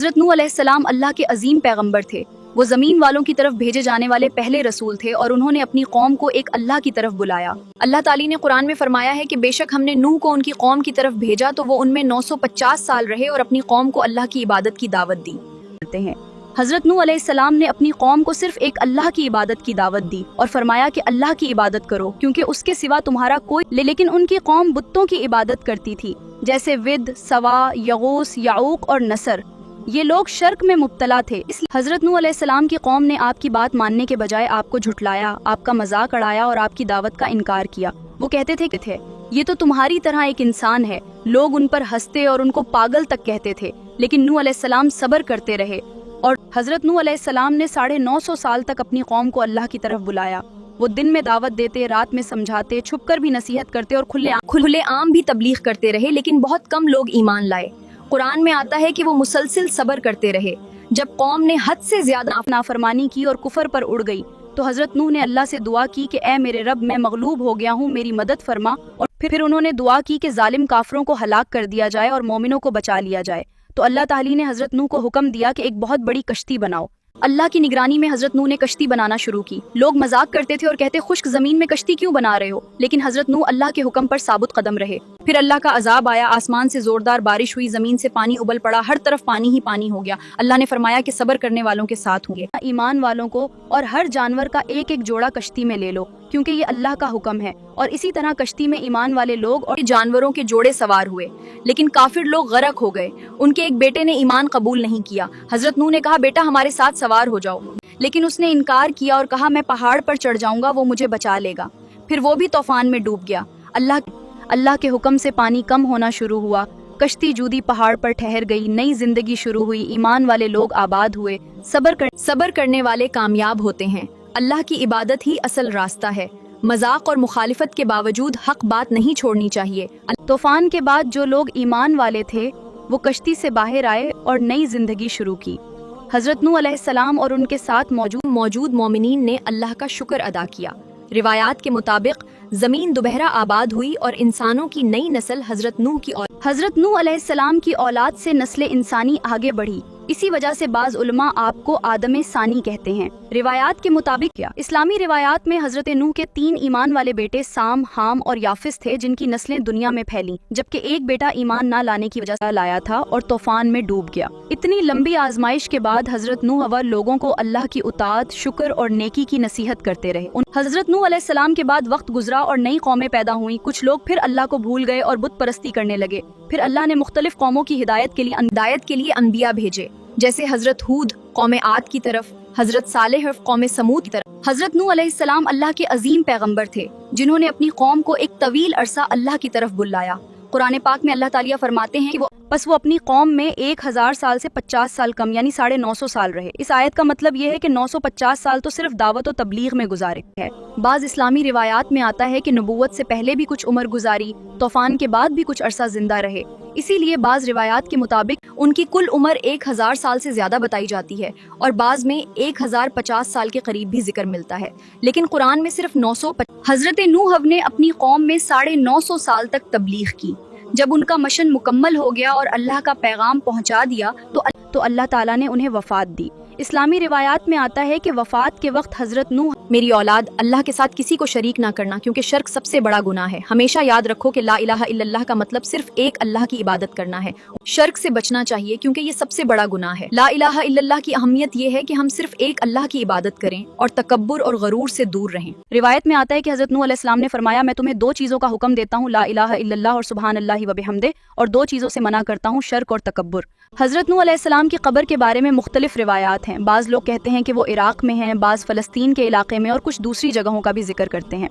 हज़रत नूह अलैहिस्सलाम अल्लाह के अजीम पैगंबर थे। वो ज़मीन वालों की तरफ भेजे जाने वाले पहले रसूल थे और उन्होंने अपनी कौम को एक अल्लाह की तरफ बुलाया। अल्लाह ताली ने कुरान में फरमाया है कि बेशक हमने नूह को उनकी कौम की तरफ भेजा तो वो उनमें 950 साल रहे और अपनी कौम को अल्लाह की इबादत की दावत दी हैं। हज़रत नूह अलैहिस्सलाम ने अपनी कौम को सिर्फ एक अल्लाह की इबादत की दावत दी और फरमाया कि अल्लाह की इबादत करो क्योंकि उसके सिवा तुम्हारा कोई। लेकिन उनकी कौम बुत्तों की इबादत करती थी, जैसे विद, सवा, यगूस, याऊक और नसर। ये लोग शर्क में मुब्तला थे। इसलिए हज़रत नूह अलैहिस्सलाम की कौम ने आपकी बात मानने के बजाय आपको झुठलाया, आपका मजाक उड़ाया और आपकी दावत का इनकार किया। वो कहते थे ये तो तुम्हारी तरह एक इंसान है। लोग उन पर हंसते और उनको पागल तक कहते थे, लेकिन नूह अलैहिस्सलाम सब्र करते रहे और हज़रत नूह अलैहिस्सलाम ने 950 साल तक अपनी कौम को अल्लाह की तरफ बुलाया। वो दिन में दावत देते, रात में समझाते, छुपकर भी नसीहत करते और खुले आम भी तबलीग करते रहे, लेकिन बहुत कम लोग ईमान लाए। कुरान में आता है कि वो मुसलसिल सब्र करते रहे। जब कौम ने हद से ज्यादा नाफरमानी की और कुफर पर उड़ गई तो हज़रत नूह ने अल्लाह से दुआ की कि ए मेरे रब, मैं मगलूब हो गया हूँ, मेरी मदद फरमा। और फिर उन्होंने दुआ की कि जालिम काफरों को हलाक कर दिया जाए और मोमिनों को बचा लिया जाए। तो अल्लाह ताली ने हज़रत नूह को हुक्म दिया कि एक बहुत बड़ी कश्ती बनाओ। अल्लाह की निगरानी में हज़रत नूह ने कश्ती बनाना शुरू की। लोग मजाक करते थे और कहते, खुश्क ज़मीन में कश्ती क्यों बना रहे हो? लेकिन हज़रत नूह अल्लाह के हुक्म पर साबुत कदम रहे। फिर अल्लाह का अजाब आया, आसमान से जोरदार बारिश हुई, ज़मीन से पानी उबल पड़ा, हर तरफ पानी ही पानी हो गया। अल्लाह ने फरमाया कि सब्र करने वालों के साथ होंगे। ईमान वालों को और हर जानवर का एक एक जोड़ा कश्ती में ले लो, क्योंकि ये अल्लाह का हुक्म है। और इसी तरह कश्ती में ईमान वाले लोग और जानवरों के जोड़े सवार हुए, लेकिन काफिर लोग गरक हो गए। उनके एक बेटे ने ईमान कबूल नहीं किया। हज़रत नूह ने कहा, बेटा हमारे साथ सवार हो जाओ, लेकिन उसने इनकार किया और कहा, मैं पहाड़ पर चढ़ जाऊंगा, वो मुझे बचा लेगा। फिर वो भी तूफान में डूब गया। अल्लाह के हुक्म से पानी कम होना शुरू हुआ, कश्ती जूदी पहाड़ पर ठहर गई, नई जिंदगी शुरू हुई। ईमान वाले लोग आबाद हुए। सब्र करने वाले कामयाब होते हैं। अल्लाह की इबादत ही असल रास्ता है। मजाक और मुखालिफत के बावजूद हक बात नहीं छोड़नी चाहिए। तूफान के बाद जो लोग ईमान वाले थे वो कश्ती से बाहर आए और नई जिंदगी शुरू की। हज़रत नूह अलैहिस्सलाम और उनके साथ मौजूद मोमिनीन ने अल्लाह का शुक्र अदा किया। रिवायात के मुताबिक ज़मीन दोबारा आबाद हुई और इंसानों की नई नस्ल हज़रत नूह अलैहिस्सलाम की औलाद से नस्ल इंसानी आगे बढ़ी। इसी वजह से बाज़ उलमा आपको आदम सानी कहते हैं। रिवायात के मुताबिक इस्लामी रिवायात में हज़रत नूह के 3 ईमान वाले बेटे साम, हाम और याफिस थे, जिनकी नस्लें दुनिया में फैली, जबकि एक बेटा ईमान ना लाने की वजह से लाया था और तूफान में डूब गया। इतनी लंबी आजमाइश के बाद हज़रत नूह अव्वल लोगों को अल्लाह की उताअत, शुक्र और नेकी की नसीहत करते रहे। हज़रत नूह अलैहिस्सलाम के बाद वक्त गुजरा और नई कौमें पैदा हुई। कुछ लोग फिर अल्लाह को भूल गए और बुत परस्ती करने लगे। फिर अल्लाह ने मुख्तलिफ कौमों की हिदायत के लिए अंबिया भेजे, जैसे हज़रत हूद कौम आद की तरफ, हज़रत सालेह कौम समूद की तरफ। हज़रत नूह अलैहिस्सलाम अल्लाह के अजीम पैगंबर थे, जिन्होंने अपनी कौम को एक तवील अरसा अल्लाह की तरफ बुलाया। कुरान पाक में अल्लाह ताला फरमाते हैं कि वो अपनी कौम में 1000 साल से 50 साल कम यानी 950 साल रहे। इस आयत का मतलब ये है कि 950 साल तो सिर्फ दावत और तबलीग में गुजारे है। बाज़ इस्लामी रिवायात में आता है कि नबूवत से पहले भी कुछ उम्र गुजारी, तूफान के बाद भी कुछ अरसा जिंदा रहे। इसीलिए बाज़ रिवायात के मुताबिक उनकी कुल उम्र 1000 साल से ज्यादा बताई जाती है और बाज़ में 1050 साल के करीब भी जिक्र मिलता है, लेकिन कुरान में सिर्फ 950। हज़रत नूह ने अपनी कौम में 950 साल तक तबलीग की। जब उनका मिशन मुकम्मल हो गया और अल्लाह का पैगाम पहुंचा दिया तो अल्लाह ताला ने उन्हें वफ़ात दी। इस्लामी रिवायात में आता है कि वफ़ात के वक्त हज़रत नूह, मेरी औलाद, अल्लाह के साथ किसी को शरीक ना करना, क्योंकि शिर्क सबसे बड़ा गुनाह है। हमेशा याद रखो कि ला इलाहा इल्लल्लाह का मतलब सिर्फ एक अल्लाह की इबादत करना है। शिर्क से बचना चाहिए क्योंकि ये सबसे बड़ा गुनाह है। ला इलाहा इल्लल्लाह की अहमियत ये है कि हम सिर्फ एक अल्लाह की इबादत करें और तकब्बुर और गरूर से दूर रहें। रिवायत में आता है कि हज़रत नूह अलैहिस्सलाम ने फरमाया, मैं तुम्हें 2 चीज़ों का हुक्म देता हूँ, ला इलाहा इल्लल्लाह और सुभान अल्लाहि व बिहम्दे, और 2 चीज़ों से मना करता हूँ, शिर्क और तकब्बुर। हज़रत नूह अलैहिस्सलाम की कब्र के बारे में मुख्तलिफ रिवायात हैं। बाज़ लोग कहते हैं कि वो इराक में हैं, बाज़ फ़लस्तीन के इलाके में और कुछ दूसरी जगहों का भी जिक्र करते हैं।